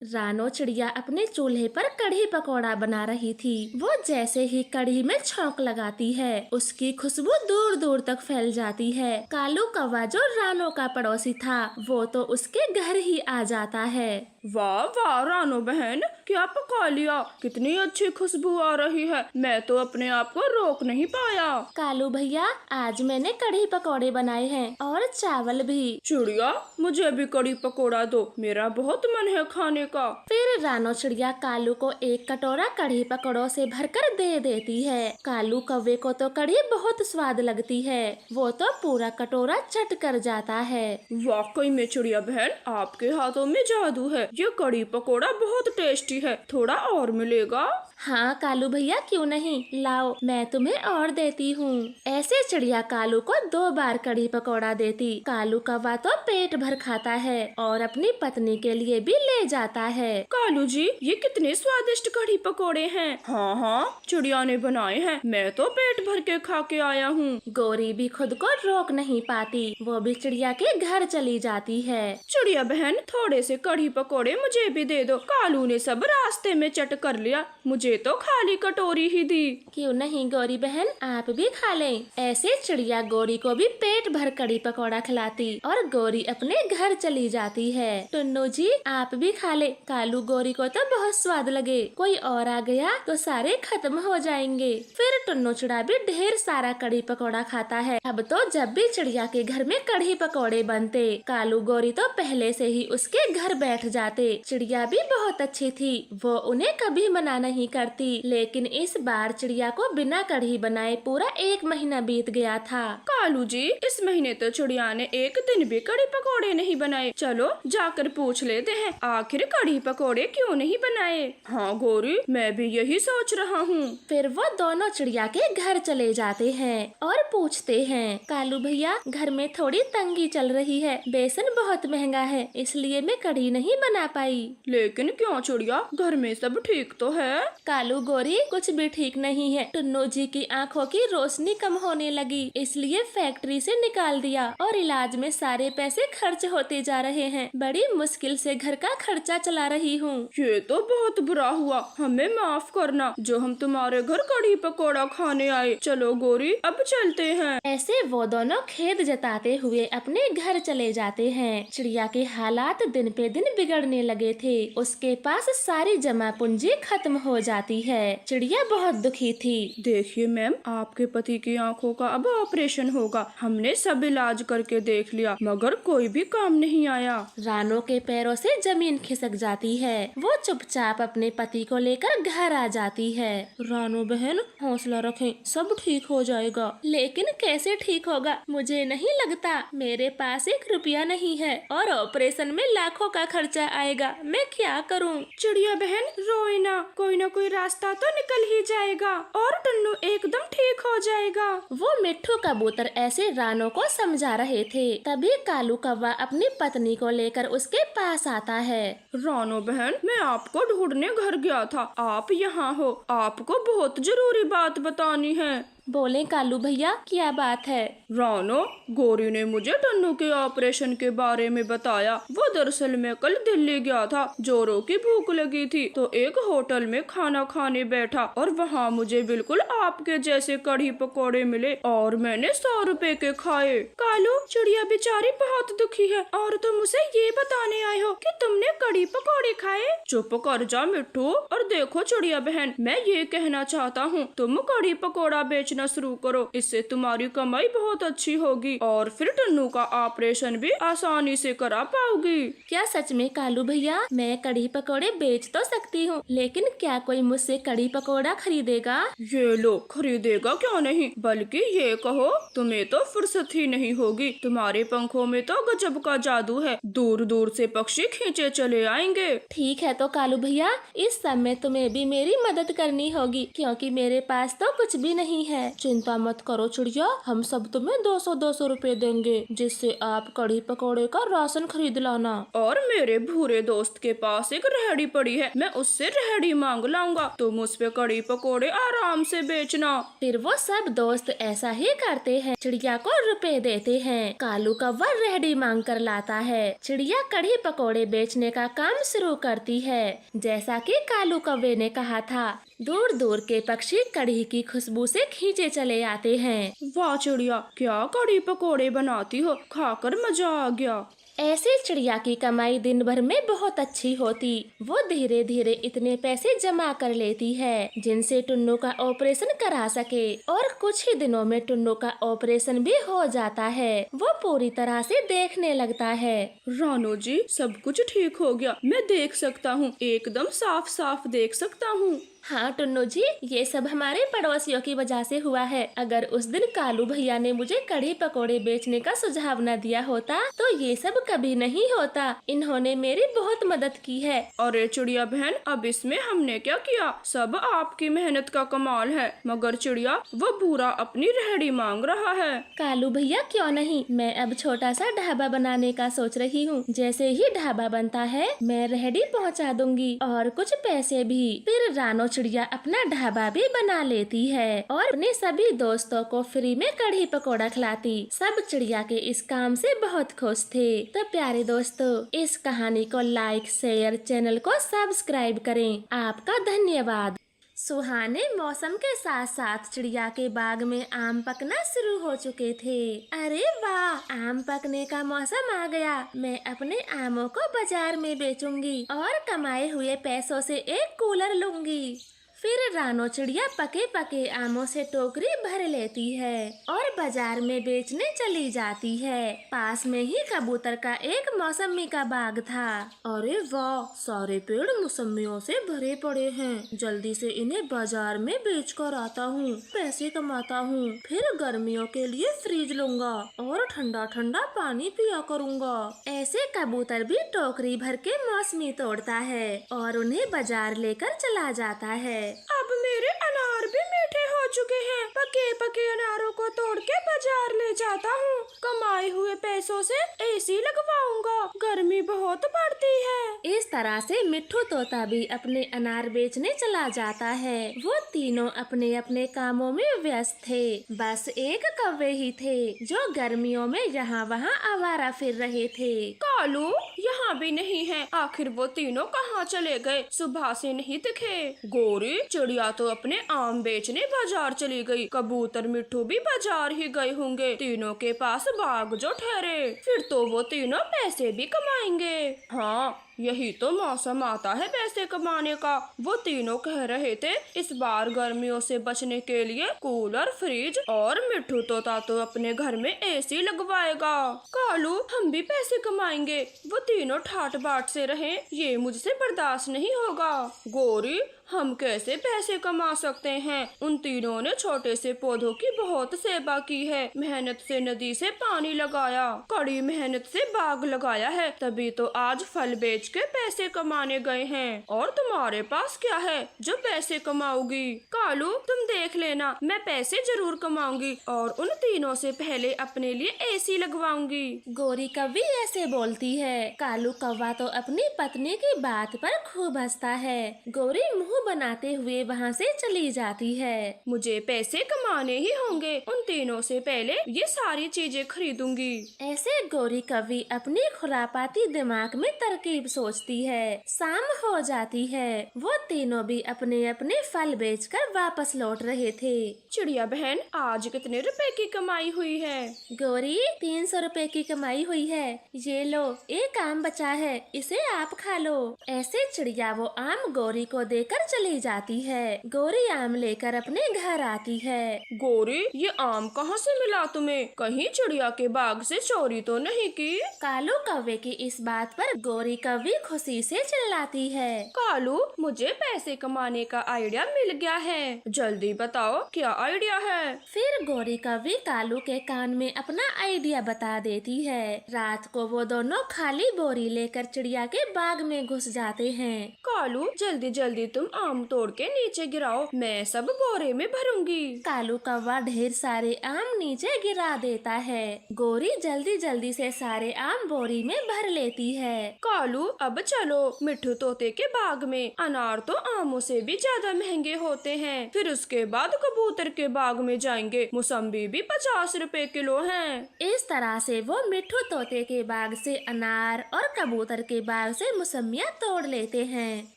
रानो चिड़िया अपने चूल्हे पर कढ़ी पकौड़ा बना रही थी। वो जैसे ही कढ़ी में छौंक लगाती है, उसकी खुशबू दूर दूर तक फैल जाती है। कालू कौवा जो रानो का पड़ोसी था, वो तो उसके घर ही आ जाता है। वाह वाह रानो बहन, क्या पका लिया, कितनी अच्छी खुशबू आ रही है। मैं तो अपने आप को रोक नहीं पाया। कालू भैया, आज मैंने कढ़ी पकौड़े बनाए हैं और चावल भी। चिड़िया, मुझे भी कढ़ी पकोड़ा दो, मेरा बहुत मन है खाने का। फिर रानो चिड़िया कालू को एक कटोरा कढ़ी पकौड़ों से भरकर दे देती है। कालू कौवे को तो कढ़ी बहुत स्वाद लगती है, वो तो पूरा कटोरा चट कर जाता है। वाकई में चिड़िया बहन, आपके हाथों में जादू है। ये कढ़ी पकोड़ा बहुत टेस्टी है, थोड़ा और मिलेगा? हाँ कालू भैया, क्यों नहीं, लाओ मैं तुम्हें और देती हूँ। ऐसे चिड़िया कालू को 2 बार कढ़ी पकौड़ा देती। कालू कौवा तो पेट भर खाता है और अपनी पत्नी के लिए भी ले जाता है। कालू जी, ये कितने स्वादिष्ट कढ़ी पकोड़े हैं। हाँ हाँ, चिड़िया ने बनाए हैं, मैं तो पेट भर के खा के आया हूँ। गोरी भी खुद को रोक नहीं पाती, वो भी चिड़िया के घर चली जाती है। चिड़िया बहन, थोड़े से कढ़ी पकोड़े मुझे भी दे दो। कालू ने सब रास्ते में चट कर लिया, मुझे तो खाली कटोरी ही दी। क्यों नहीं गोरी बहन, आप भी खा लें। ऐसे चिड़िया गोरी को भी पेट भर कढ़ी पकौड़ा खिलाती और गोरी अपने घर चली जाती है। टुन्नू जी, आप भी खा ले, कालू गोरी को तो बहुत स्वाद लगे, कोई और आ गया तो सारे खत्म हो जाएंगे। फिर टुन्नू चिड़ा भी ढेर सारा कढ़ी पकौड़ा खाता है। अब तो जब भी चिड़िया के घर में कढ़ी पकौड़े बनते, कालू गोरी तो पहले से ही उसके घर बैठ जाते। चिड़िया भी बहुत अच्छी थी, वो उन्हें कभी मना नहीं करती। लेकिन इस बार चिड़िया को बिना कढ़ी बनाए पूरा 1 महीना बीत गया था। कालू जी, इस महीने तो चिड़िया ने एक दिन भी कढ़ी पकोड़े नहीं बनाए। चलो जाकर पूछ लेते हैं, आखिर कढ़ी पकोड़े क्यों नहीं बनाए। हाँ गोरी, मैं भी यही सोच रहा हूँ। फिर वो दोनों चिड़िया के घर चले जाते हैं और पूछते हैं, कालू भैया, घर में थोड़ी तंगी चल रही है, बेसन बहुत महंगा है, इसलिए मैं कढ़ी नहीं बना पाई। लेकिन क्यों चिड़िया, घर में सब ठीक तो है? कालू गोरी, कुछ भी ठीक नहीं है। टुन्नू जी की आंखों की रोशनी कम होने लगी, इसलिए फैक्ट्री से निकाल दिया और इलाज में सारे पैसे खर्च होते जा रहे हैं। बड़ी मुश्किल से घर का खर्चा चला रही हूँ। ये तो बहुत बुरा हुआ, हमें माफ करना जो हम तुम्हारे घर कढ़ी पकोड़ा खाने आए। चलो गोरी, अब चलते हैं। ऐसे वो दोनों खेद जताते हुए अपने घर चले जाते हैं। चिड़िया के हालात दिन पे दिन बिगड़ने लगे थे, उसके पास सारी जमा पूंजी खत्म हो जाती है। चिड़िया बहुत दुखी थी। देखिए मैम, आपके पति की आंखों का अब ऑपरेशन होगा। हमने सब इलाज करके देख लिया, मगर कोई भी काम नहीं आया। रानो के पैरों से जमीन खिसक जाती है। वो चुपचाप अपने पति को लेकर घर आ जाती है। रानो बहन, हौसला रखें, सब ठीक हो जाएगा। लेकिन कैसे ठीक होगा, मुझे नहीं लगता। मेरे पास 1 रुपया नहीं है और ऑपरेशन में लाखों का खर्चा आएगा, मैं क्या करूं? चिड़िया बहन, रोए ना, कोई ना कोई रास्ता तो निकल ही जाएगा और टुन्नू एकदम ठीक हो जाएगा। वो मिट्ठू कबूतर ऐसे रानो को समझा रहे थे, तभी कालू कौवा अपनी पत्नी को लेकर उसके पास आता है। रानो बहन, मैं आपको ढूंढने घर गया था, आप यहाँ हो, आपको बहुत जरूरी बात बतानी है। बोले कालू भैया, क्या बात है? रानो, गोरी ने मुझे टन्नू के ऑपरेशन के बारे में बताया। वो दरअसल मैं कल दिल्ली गया था, जोरों की भूख लगी थी तो एक होटल में खाना खाने बैठा और वहाँ मुझे बिल्कुल आपके जैसे कढ़ी पकोड़े मिले और मैंने 100 रुपए के खाए। कालू, चिड़िया बेचारी बहुत दुखी है और तुम उसे ये बताने आए हो कि तुमने कढ़ी पकोड़े खाए? चुप कर जा मिट्टू। और देखो चिड़िया बहन, मैं ये कहना चाहता हूँ, तुम कढ़ी पकोड़ा बेचना शुरू करो, इससे तुम्हारी कमाई बहुत अच्छी होगी और फिर टन्नू का ऑपरेशन भी आसानी से करा पाओगी। क्या सच में कालू भैया, मैं कढ़ी पकोड़े बेच तो सकती हूँ, लेकिन क्या कोई मुझसे कढ़ी पकोड़ा खरीदेगा? ये लो, खरीदेगा क्यों नहीं, बल्कि ये कहो, तुम्हें तो फुर्सत ही नहीं होगी। तुम्हारे पंखों में तो गजब का जादू है, दूर दूर से पक्षी खींचे चले आएंगे। ठीक है तो कालू भैया, इस समय तुम्हें भी मेरी मदद करनी होगी, क्योंकि मेरे पास तो कुछ भी नहीं है। चिंता मत करो चिड़िया, हम सब तुम्हें 200-200 रुपए देंगे, जिससे आप कढ़ी पकौड़े का राशन खरीद लाना। और मेरे भूरे दोस्त के पास एक रेहड़ी पड़ी है, मैं उससे रेहड़ी मांग लाऊंगा, तुम उस पे कढ़ी पकौड़े आराम से बेचना। फिर वो सब दोस्त ऐसा ही करते हैं, चिड़िया को रुपए देते हैं। कालू कौवा रेहड़ी मांग कर लाता है। चिड़िया कढ़ी पकौड़े बेचने का काम शुरू करती है। जैसा कि कालू कौवे ने कहा था, दूर दूर के पक्षी कढ़ी की खुशबू से खींचे चले आते हैं। वाह चिड़िया, क्या कढ़ी पकौड़े बनाती हो, खाकर मजा आ गया। ऐसे चिड़िया की कमाई दिन भर में बहुत अच्छी होती। वो धीरे धीरे इतने पैसे जमा कर लेती है जिनसे टुन्नू का ऑपरेशन करा सके, और कुछ ही दिनों में टुन्नू का ऑपरेशन भी हो जाता है। वो पूरी तरह से देखने लगता है। रानो जी, सब कुछ ठीक हो गया, मैं देख सकता हूँ, एकदम साफ साफ देख सकता हूँ। हाँ टुन्नू जी, ये सब हमारे पड़ोसियों की वजह से हुआ है। अगर उस दिन कालू भैया ने मुझे कढ़ी पकोड़े बेचने का सुझाव न दिया होता तो ये सब कभी नहीं होता। इन्होंने मेरी बहुत मदद की है। अरे चिड़िया बहन, अब इसमें हमने क्या किया, सब आपकी मेहनत का कमाल है। मगर चिड़िया, वो भूरा अपनी रेहड़ी मांग रहा है। कालू भैया क्यों नहीं, मैं अब छोटा सा ढाबा बनाने का सोच रही हूँ। जैसे ही ढाबा बनता है मैं रेहड़ी पहुँचा दूंगी और कुछ पैसे भी। फिर रानो चिड़िया अपना ढाबा भी बना लेती है और अपने सभी दोस्तों को फ्री में कढ़ी पकौड़ा खिलाती। सब चिड़िया के इस काम से बहुत खुश थे। तो प्यारे दोस्तों, इस कहानी को लाइक, शेयर, चैनल को सब्सक्राइब करें। आपका धन्यवाद। सुहाने मौसम के साथ साथ चिड़िया के बाग में आम पकना शुरू हो चुके थे। अरे वाह, आम पकने का मौसम आ गया। मैं अपने आमों को बाजार में बेचूंगी और कमाए हुए पैसों से एक कूलर लूंगी। फिर रानो चिड़िया पके पके आमों से टोकरी भर लेती है और बाजार में बेचने चली जाती है। पास में ही कबूतर का एक मौसमी का बाग था। अरे वाह, सारे पेड़ मौसमियों से भरे पड़े हैं। जल्दी से इन्हें बाजार में बेच कर आता हूँ, पैसे कमाता हूँ। फिर गर्मियों के लिए फ्रिज लूंगा और ठंडा ठंडा पानी पिया करूँगा। ऐसे कबूतर भी टोकरी भर के मौसमी तोड़ता है और उन्हें बाजार लेकर चला जाता है। अब मेरे अनार भी मीठे हो चुके हैं। पके पके अनारों को तोड़ के बाजार ले जाता हूँ। कमाए हुए पैसों से एसी लगवाऊंगा, गर्मी बहुत पड़ती है। इस तरह से मिट्ठू तोता भी अपने अनार बेचने चला जाता है। वो तीनों अपने अपने कामों में व्यस्त थे। बस एक कौवे ही थे जो गर्मियों में यहाँ वहाँ आवारा फिर रहे थे। कालू यहाँ भी नहीं है, आखिर वो तीनों कहाँ चले गए, सुबह से नहीं दिखे। गोरी, चिड़िया तो अपने आम बेचने बाजार चली गई, कबूतर मिट्ठू भी बाजार ही गए होंगे। तीनों के पास बाग जो ठहरे, फिर तो वो तीनों पैसे भी कमाएंगे। हाँ, यही तो मौसम आता है पैसे कमाने का। वो तीनों कह रहे थे इस बार गर्मियों से बचने के लिए कूलर, फ्रिज, और मिट्ठू तोता तो अपने घर में एसी लगवाएगा। कालू, हम भी पैसे कमाएंगे। वो तीनों ठाट बाट से रहे, ये मुझसे बर्दाश्त नहीं होगा। गोरी, हम कैसे पैसे कमा सकते हैं? उन तीनों ने छोटे से पौधों की बहुत सेवा की है, मेहनत से नदी से पानी लगाया, कड़ी मेहनत से बाग लगाया है, तभी तो आज फल बेच के पैसे कमाने गए हैं। और तुम्हारे पास क्या है जो पैसे कमाओगी? कालू, तुम देख लेना, मैं पैसे जरूर कमाऊंगी और उन तीनों से पहले अपने लिए एसी लगवाऊंगी। गोरी कौवी ऐसे बोलती है। कालू कौवा तो अपनी पत्नी की बात पर खूब हंसता है। गोरी मुँह बनाते हुए वहाँ से चली जाती है। मुझे पैसे कमाने ही होंगे, उन तीनों से पहले ये सारी चीजें खरीदूंगी। ऐसे गोरी कौवी अपनी खुरापाती दिमाग में तरकीब सोचती है। शाम हो जाती है। वो तीनों भी अपने अपने फल बेचकर वापस लौट रहे थे। चिड़िया बहन, आज कितने रुपए की कमाई हुई है? गोरी, 300 रुपए की कमाई हुई है। ये लो, एक आम बचा है, इसे आप खा लो। ऐसे चिड़िया वो आम गोरी को देकर चली जाती है। गोरी आम लेकर अपने घर आती है। गोरी, ये आम कहाँ से मिला तुम्हें? कहीं चिड़िया के बाग से चोरी तो नहीं की? कालू कौवे की इस बात पर गोरी कौवी खुशी से चिल्लाती है। कालू, मुझे पैसे कमाने का आइडिया मिल गया है, जल्दी बताओ क्या आइडिया है? फिर गोरी कौवी कालू के कान में अपना आइडिया बता देती है। रात को वो दोनों खाली बोरी लेकर चिड़िया के बाग में घुस जाते हैं। कालू, जल्दी जल्दी तुम आम तोड़ के नीचे गिराओ, मैं सब बोरे में भरूंगी। कालू कौवा ढेर सारे आम नीचे गिरा देता है। गोरी जल्दी जल्दी से सारे आम बोरी में भर लेती है। कालू अब चलो मिट्ठू तोते के बाग में, अनार तो आमों से भी ज्यादा महंगे होते हैं। फिर उसके बाद कबूतर के बाग में जाएंगे, मौसम्बी भी 50 रुपए किलो हैं। इस तरह से वो मिट्ठू तोते के बाग से अनार और कबूतर के बाग से मौसमियाँ तोड़ लेते हैं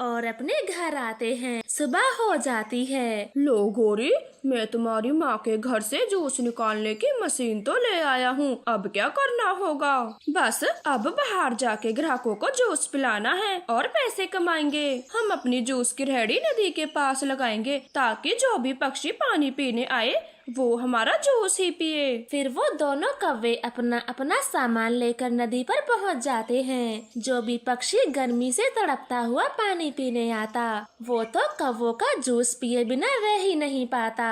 और अपने घर आते हैं। सुबह हो जाती है। लो गोरी, मैं तुम्हारी माँ के घर से जूस निकालने की मशीन तो ले आया हूँ, अब क्या करना होगा? बस अब बाहर जाके ग्राहकों को जूस पिलाना है और पैसे कमाएंगे। हम अपनी जूस की रेहड़ी नदी के पास लगाएंगे ताकि जो भी पक्षी पानी पीने आए वो हमारा जूस ही पिए। फिर वो दोनों कौवे अपना अपना सामान लेकर नदी पर पहुंच जाते हैं। जो भी पक्षी गर्मी से तड़पता हुआ पानी पीने आता, वो तो कौवों का जूस पिए बिना रह ही नहीं पाता।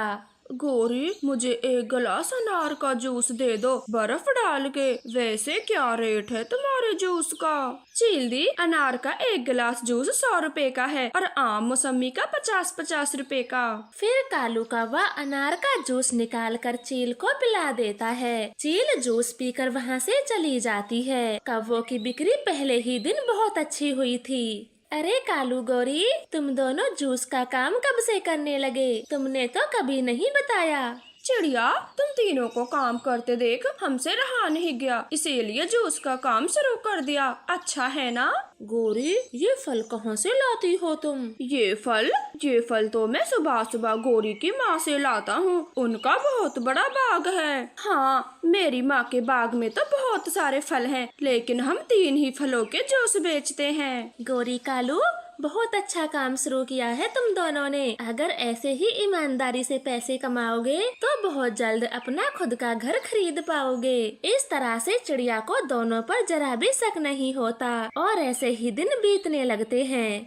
गोरी, मुझे एक गिलास अनार का जूस दे दो, बर्फ डाल के। वैसे क्या रेट है तुम्हारे जूस का? चील दी, अनार का एक गिलास जूस 100 रुपए का है और आम मौसम्बी का 50-50 रुपए का। फिर कालू कौवा अनार का जूस निकाल कर चील को पिला देता है। चील जूस पीकर वहाँ से चली जाती है। कौवों की बिक्री पहले ही दिन बहुत अच्छी हुई थी। अरे कालू गौरी, तुम दोनों जूस का काम कब से करने लगे? तुमने तो कभी नहीं बताया। चिड़िया, तुम तीनों को काम करते देख हमसे रहा नहीं गया, इसीलिए जूस का काम शुरू कर दिया। अच्छा है ना? गौरी, ये फल कहाँ से लाती हो तुम? ये फल तो मैं सुबह सुबह गोरी की माँ से लाता हूँ। उनका बहुत बड़ा बाग है। हाँ, मेरी माँ के बाग में तो बहुत सारे फल हैं, लेकिन हम 3 ही फलों के जूस बेचते हैं। गौरी कालू, बहुत अच्छा काम शुरू किया है तुम दोनों ने। अगर ऐसे ही ईमानदारी से पैसे कमाओगे तो बहुत जल्द अपना खुद का घर खरीद पाओगे। इस तरह से चिड़िया को दोनों पर जरा भी शक नहीं होता और ऐसे ही दिन बीतने लगते हैं।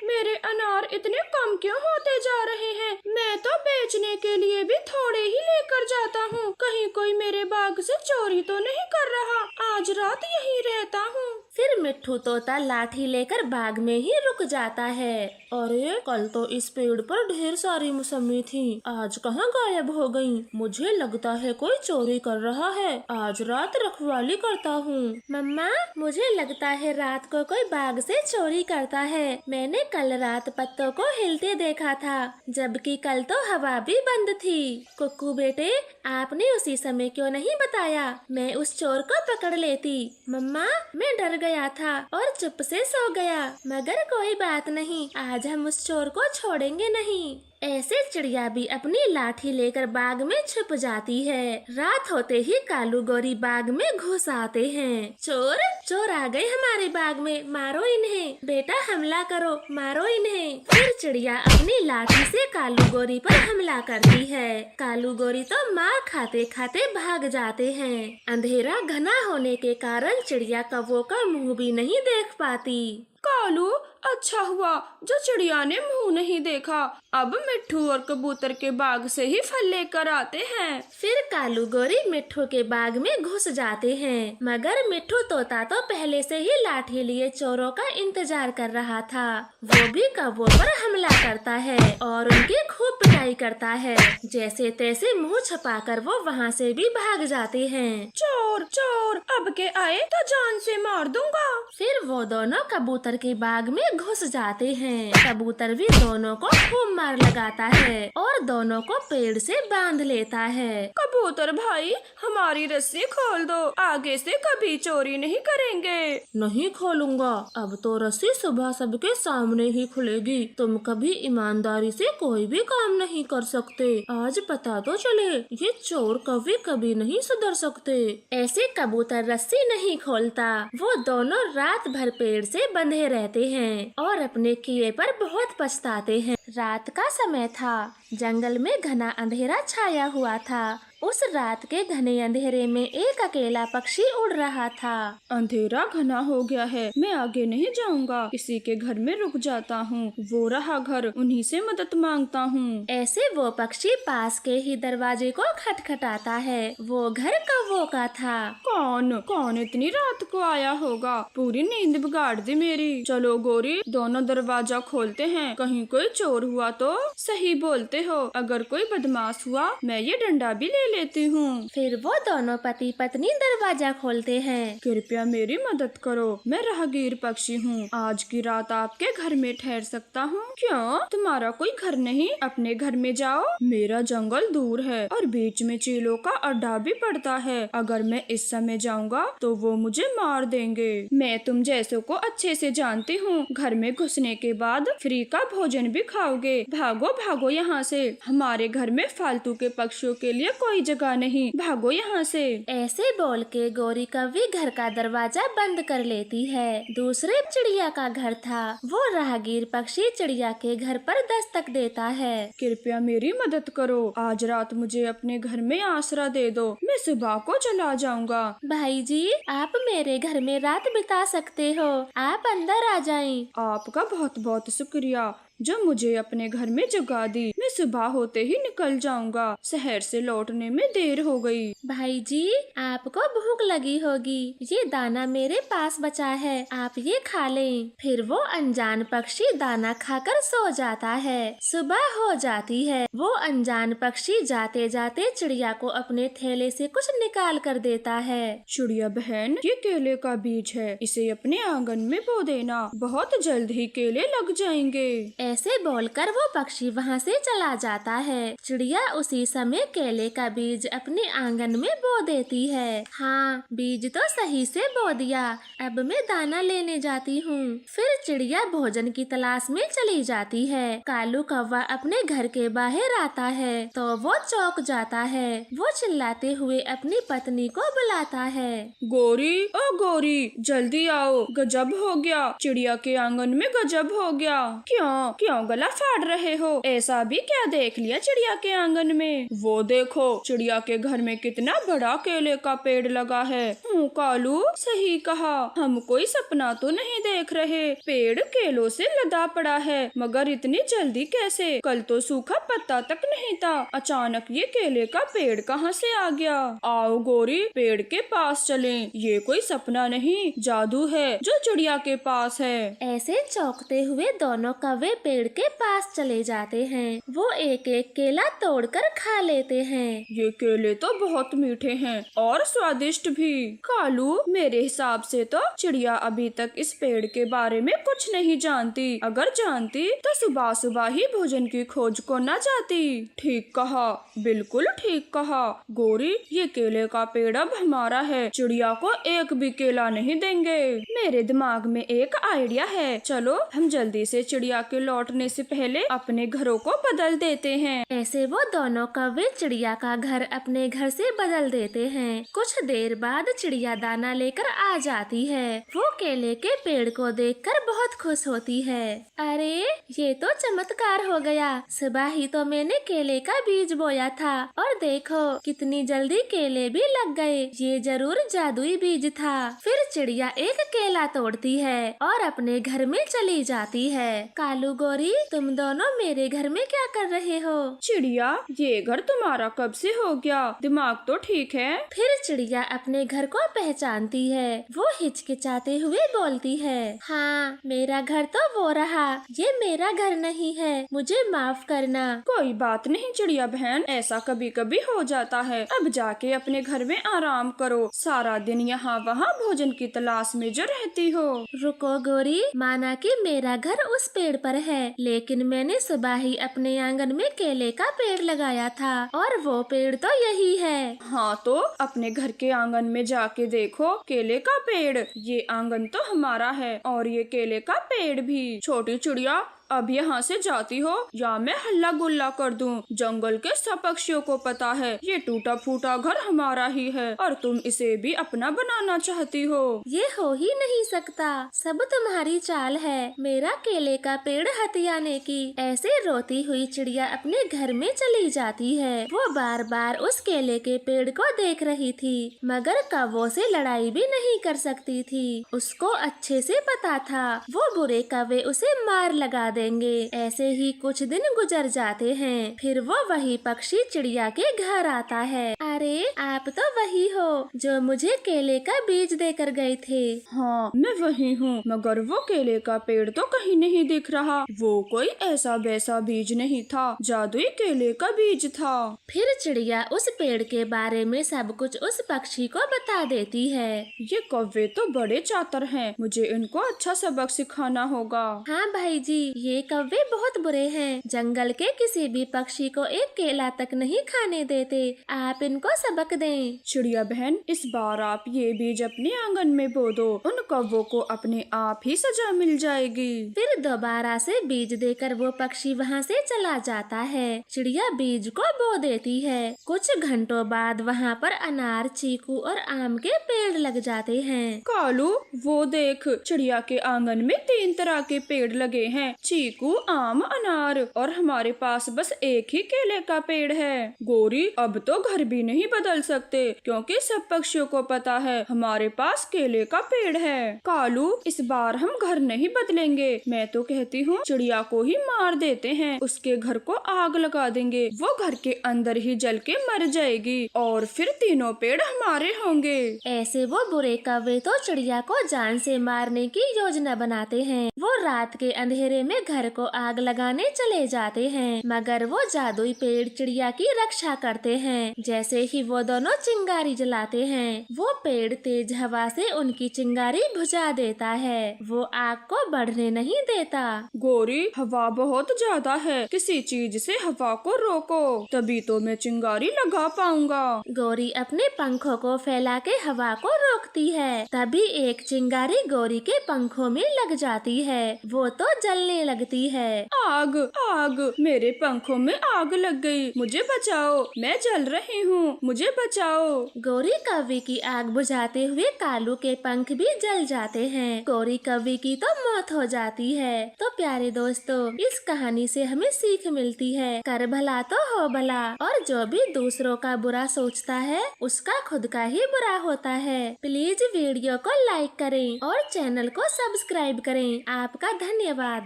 मेरे अनार इतने कम क्यों होते जा रहे हैं? मैं तो बेचने के लिए भी थोड़े ही लेकर जाता हूँ। कहीं कोई मेरे बाग से चोरी तो नहीं कर रहा? आज रात यहीं रहता हूँ। फिर मिट्ठू तोता लाठी लेकर बाग में ही रुक जाता है। अरे, कल तो इस पेड़ पर ढेर सारी मौसमी थी, आज कहाँ गायब हो गयी? मुझे लगता है कोई चोरी कर रहा है। आज रात रखवाली करता हूँ। मम्मा, मुझे लगता है रात को कोई बाग से चोरी करता है। मैंने कल रात पत्तों को हिलते देखा था, जबकि कल तो हवा भी बंद थी। कुक्कू बेटे, आपने उसी समय क्यों नहीं बताया? मैं उस चोर को पकड़ लेती। मम्मा, मैं डर गया था और चुप से सो गया। मगर कोई बात नहीं, आज हम उस चोर को छोड़ेंगे नहीं। ऐसे चिड़िया भी अपनी लाठी लेकर बाग में छुप जाती है। रात होते ही कालू गौरी बाग में घुस आते हैं। चोर आ गए हमारे बाग में, मारो इन्हें। बेटा हमला करो, मारो इन्हें। फिर चिड़िया अपनी लाठी से कालू गौरी पर हमला करती है। कालू गौरी तो मार खाते खाते भाग जाते हैं। अंधेरा घना होने के कारण चिड़िया कौवों का मुँह भी नहीं देख पाती। कालू, अच्छा हुआ जो चिड़िया ने मुंह नहीं देखा। अब मिट्ठू और कबूतर के बाग से ही फल लेकर आते हैं। फिर कालू गौरी मिट्ठू के बाग में घुस जाते हैं, मगर मिट्ठू तोता तो पहले से ही लाठी लिए चोरों का इंतजार कर रहा था। वो भी कौवों पर हमला करता है और उनकी खूब पिटाई करता है। जैसे तैसे मुँह छुपाकर वो वहाँ से भी भाग जाते हैं। चोर, अब के आए तो जान से मार दूंगा। फिर वो दोनों कबूतर के बाग में घुस जाते हैं। कबूतर भी दोनों को खूब मार लगाता है और दोनों को पेड़ से बांध लेता है। कबूतर भाई, हमारी रस्सी खोल दो, आगे से कभी चोरी नहीं करेंगे। नहीं खोलूंगा, अब तो रस्सी सुबह सबके सामने ही खुलेगी। तुम कभी ईमानदारी से कोई भी काम नहीं कर सकते। आज पता तो चले, ये चोर कभी नहीं सुधर सकते। ऐसे कबूतर रस्सी नहीं खोलता। वो दोनों रात भर पेड़ से बंधे रहते हैं और अपने किए पर बहुत पछताते हैं। रात का समय था, जंगल में घना अंधेरा छाया हुआ था उस रात के घने अंधेरे में एक अकेला पक्षी उड़ रहा था। अंधेरा घना हो गया है, मैं आगे नहीं जाऊंगा, किसी के घर में रुक जाता हूँ। वो रहा घर, उन्हीं से मदद मांगता हूँ। ऐसे वो पक्षी पास के ही दरवाजे को खटखटाता है। वो घर कौवों का था। कौन कौन इतनी रात को आया होगा? पूरी नींद बिगाड़ दी मेरी। चलो गोरी, दोनों दरवाजा खोलते हैं, कहीं कोई चोर हुआ तो। सही बोलते हो, अगर कोई बदमाश हुआ मैं ये डंडा भी ले लेती हूँ। फिर वो दोनों पति पत्नी दरवाजा खोलते हैं। कृपया मेरी मदद करो, मैं राहगीर पक्षी हूँ, आज की रात आपके घर में ठहर सकता हूँ? क्यों, तुम्हारा कोई घर नहीं? अपने घर में जाओ। मेरा जंगल दूर है और बीच में चीलों का अड्डा भी पड़ता है। अगर मैं इस समय जाऊंगा तो वो मुझे मार देंगे। मैं तुम जैसों को अच्छे से जानती हूँ। घर में घुसने के बाद फ्री का भोजन भी खाओगे। भागो भागो यहाँ से, हमारे घर में फालतू के पक्षियों के लिए कोई जगह नहीं। भागो यहाँ से। ऐसे बोल के गौरी कौवी घर का दरवाजा बंद कर लेती है। दूसरे चिड़िया का घर था। वो राहगीर पक्षी चिड़िया के घर पर दस्तक देता है। कृपया मेरी मदद करो, आज रात मुझे अपने घर में आसरा दे दो, मैं सुबह को चला जाऊंगा। भाई जी, आप मेरे घर में रात बिता सकते हो, आप अंदर आ जाएं। आपका बहुत बहुत शुक्रिया जो मुझे अपने घर में जगा दी। मैं सुबह होते ही निकल जाऊंगा, शहर से लौटने में देर हो गई। भाई जी, आपको भूख लगी होगी, ये दाना मेरे पास बचा है, आप ये खा लें। फिर वो अनजान पक्षी दाना खाकर सो जाता है। सुबह हो जाती है। वो अनजान पक्षी जाते जाते चिड़िया को अपने थैले से कुछ निकाल कर देता है। चिड़िया बहन, ये केले का बीज है, इसे अपने आंगन में बो देना, बहुत जल्द ही केले लग जाएंगे। ऐसे बोलकर वो पक्षी वहाँ से चला जाता है। चिड़िया उसी समय केले का बीज अपने आंगन में बो देती है। हाँ, बीज तो सही से बो दिया, अब मैं दाना लेने जाती हूँ। फिर चिड़िया भोजन की तलाश में चली जाती है। कालू कौवा अपने घर के बाहर आता है तो वो चौंक जाता है। वो चिल्लाते हुए अपनी पत्नी को बुलाता है। गोरी, ओ गोरी, जल्दी आओ, गजब हो गया, चिड़िया के आंगन में गजब हो गया। क्यों क्यों गला फाड़ रहे हो? ऐसा भी क्या देख लिया चिड़िया के आंगन में? वो देखो, चिड़िया के घर में कितना बड़ा केले का पेड़ लगा है। कालू, सही कहा, हम कोई सपना तो नहीं देख रहे। पेड़ केलों से लदा पड़ा है, मगर इतनी जल्दी कैसे? कल तो सूखा पत्ता तक नहीं था, अचानक ये केले का पेड़ कहाँ से आ गया? आओ गोरी, पेड़ के पास चलें। ये कोई सपना नहीं, जादू है जो चिड़िया के पास है। ऐसे चौंकते हुए दोनों कौवे पेड़ के पास चले जाते हैं। वो एक एक केला तोड़कर खा लेते हैं। ये केले तो बहुत मीठे हैं और स्वादिष्ट भी। कालू, मेरे हिसाब से तो चिड़िया अभी तक इस पेड़ के बारे में कुछ नहीं जानती। अगर जानती तो सुबह सुबह ही भोजन की खोज को न जाती। ठीक कहा, बिल्कुल ठीक कहा। गोरी, ये केले का पेड़ अब हमारा है, चिड़िया को एक भी केला नहीं देंगे। मेरे दिमाग में एक आइडिया है, चलो हम जल्दी से चिड़िया के लौटने से पहले अपने घरों को बदल देते हैं। ऐसे वो दोनों कौवे चिड़िया का घर अपने घर से बदल देते हैं। कुछ देर बाद चिड़िया दाना लेकर आ जाती है। वो केले के पेड़ को देखकर बहुत खुश होती है। अरे, ये तो चमत्कार हो गया, सुबह ही तो मैंने केले का बीज बोया था और देखो कितनी जल्दी केले भी लग गए। ये जरूर जादुई बीज था। फिर चिड़िया एक केला तोड़ती है और अपने घर में चली जाती है। कालू, गोरी, तुम दोनों मेरे घर में क्या कर रहे हो? चिड़िया, ये घर तुम्हारा कब से हो गया? दिमाग तो ठीक है? फिर चिड़िया अपने घर को पहचानती है। वो हिचकिचाते हुए बोलती है, हाँ, मेरा घर तो वो रहा, ये मेरा घर नहीं है, मुझे माफ करना। कोई बात नहीं चिड़िया बहन, ऐसा कभी कभी हो जाता है। अब जाके अपने घर में आराम करो, सारा दिन यहाँ वहाँ भोजन की तलाश में जो रहती हो। रुको गोरी, माना कि मेरा घर उस पेड़ पर है, लेकिन मैंने सुबह ही अपने आंगन में केले का पेड़ लगाया था और वो पेड़ तो यही है। हाँ, तो अपने घर के आंगन में जाके देखो, केले का पेड़। ये आंगन तो हमारा है और ये केले का पेड़ भी। छोटी चिड़िया, अब यहाँ से जाती हो या मैं हल्ला गुल्ला कर दूं। जंगल के सब पक्षियों को पता है ये टूटा फूटा घर हमारा ही है और तुम इसे भी अपना बनाना चाहती हो। ये हो ही नहीं सकता, सब तुम्हारी चाल है मेरा केले का पेड़ हथियाने की। ऐसे रोती हुई चिड़िया अपने घर में चली जाती है। वो बार बार उस केले के पेड़ को देख रही थी मगर कौवों से लड़ाई भी नहीं कर सकती थी। उसको अच्छे से पता था वो बुरे कौवे उसे मार लगा देंगे। ऐसे ही कुछ दिन गुजर जाते हैं। फिर वो वही पक्षी चिड़िया के घर आता है। अरे आप तो वही हो जो मुझे केले का बीज देकर गए थे। हाँ मैं वही हूँ, मगर वो केले का पेड़ तो कहीं नहीं दिख रहा। वो कोई ऐसा वैसा बीज नहीं था, जादुई केले का बीज था। फिर चिड़िया उस पेड़ के बारे में सब कुछ उस पक्षी को बता देती है। ये कौवे तो बड़े चातर हैं, मुझे इनको अच्छा सबक सिखाना होगा। हाँ भाई जी, ये कौवे बहुत बुरे हैं। जंगल के किसी भी पक्षी को एक केला तक नहीं खाने देते। आप इनको सबक दें। चिड़िया बहन, इस बार आप ये बीज अपने आंगन में बो दो, उन कौवों को अपने आप ही सजा मिल जाएगी। फिर दोबारा से बीज देकर वो पक्षी वहाँ से चला जाता है। चिड़िया बीज को बो देती है। कुछ घंटों बाद वहाँ पर अनार, चीकू और आम के पेड़ लग जाते हैं। कालू, वो देख, चिड़िया के आंगन में 3 तरह के पेड़ लगे हैं, चीकू, आम, अनार, और हमारे पास बस एक ही केले का पेड़ है। गोरी, अब तो घर भी नहीं बदल सकते क्योंकि सब पक्षियों को पता है हमारे पास केले का पेड़ है। कालू, इस बार हम घर नहीं बदलेंगे। मैं तो कहती हूँ चिड़िया को ही मार देते हैं, उसके घर को आग लगा देंगे, वो घर के अंदर ही जल के मर जाएगी और फिर तीनों पेड़ हमारे होंगे। ऐसे वो बुरे कौवे तो चिड़िया को जान से मारने की योजना बनाते हैं। वो रात के अंधेरे में घर को आग लगाने चले जाते हैं मगर वो जादुई पेड़ चिड़िया की रक्षा करते हैं। जैसे ही वो दोनों चिंगारी जलाते हैं वो पेड़ तेज हवा से उनकी चिंगारी बुझा देता है। वो आग को बढ़ने नहीं देता। गोरी, हवा बहुत ज्यादा है, किसी चीज से हवा को रोको, तभी तो मैं चिंगारी लगा पाऊंगा। गोरी अपने पंखों को फैला के हवा को रोकती है। तभी एक चिंगारी गोरी के पंखों में लग जाती है। वो तो जलने लगती है। आग, आग, मेरे पंखों में आग लग गई, मुझे बचाओ, मैं जल रही हूँ, मुझे बचाओ। गोरी कौवे की आग बुझाते हुए कालू के पंख भी जल जाते हैं। गोरी कौवे की तो मौत हो जाती है। तो प्यारे दोस्तों, इस कहानी से हमें सीख मिलती है, कर भला तो हो भला, और जो भी दूसरों का बुरा सोचता है उसका खुद का ही बुरा होता है। प्लीज वीडियो को लाइक करें और चैनल को सब्सक्राइब करें। आपका धन्यवाद।